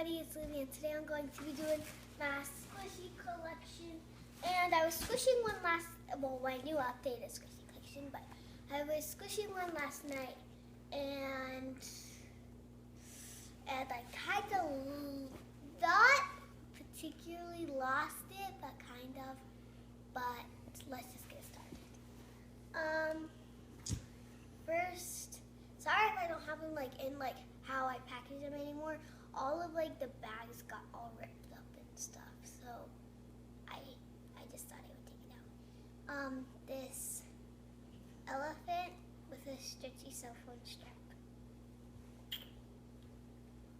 everybody, it's Libby, and today I'm going to be doing my squishy collection. And I was squishing one my new updated squishy collection, but I was squishing one last night, and I kind of not particularly lost it, but kind of. But let's just get started. First, sorry if I don't have them in how I package them anymore. All of the bags got all ripped up and stuff, so I just thought I would take it out. This elephant with a stretchy cell phone strap,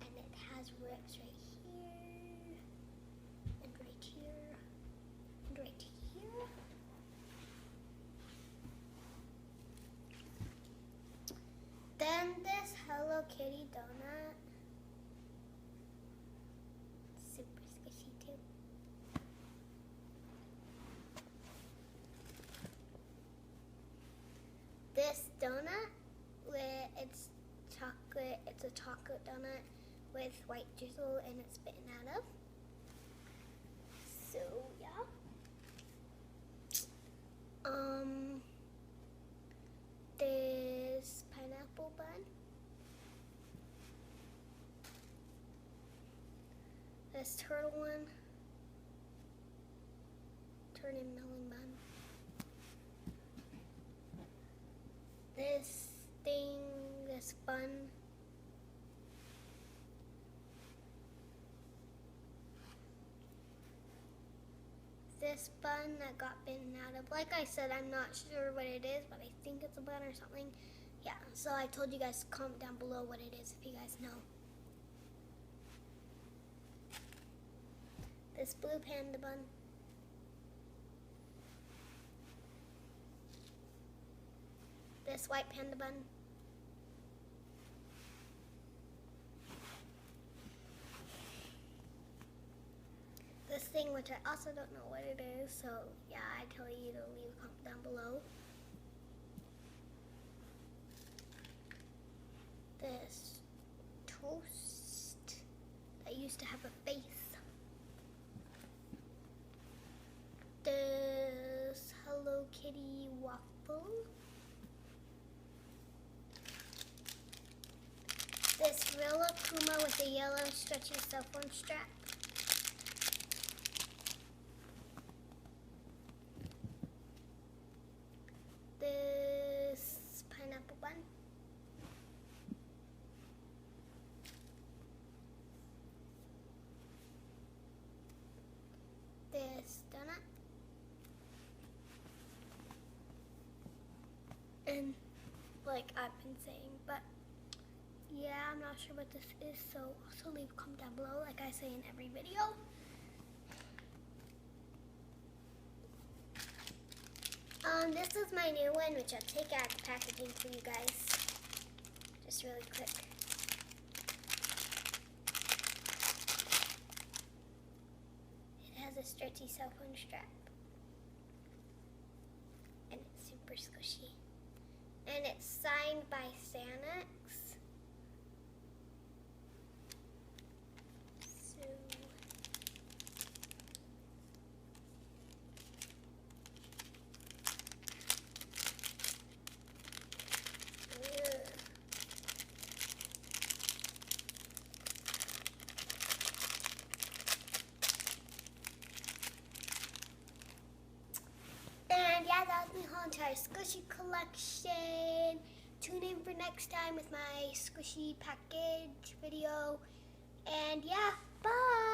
and it has rips right here and right here and right here. Then this Hello Kitty donut, super squishy too. This donut it's a chocolate donut with white drizzle and it's bitten out of. So yeah. This pineapple bun. This turtle one. Turtle melon bun. This bun. This bun that got bitten out of. Like I said, I'm not sure what it is, but I think it's a bun or something. Yeah, so I told you guys to comment down below what it is if you guys know. This blue panda bun. This white panda bun. This thing, which I also don't know what it is, so yeah, I tell you to leave a comment down below. This toast that used to have a face. This Hello Kitty waffle. This real Puma with a yellow stretchy cell phone strap. This pineapple bun. This donut. And like I've been saying, but yeah, I'm not sure what this is, so also leave a comment down below like I say in every video. This is my new one, which I'll take out the packaging for you guys. Just really quick. It has a stretchy cell phone strap. And it's super squishy. And it's signed by Santa. That was my whole entire squishy collection. Tune in for next time with my squishy package video. And yeah, bye!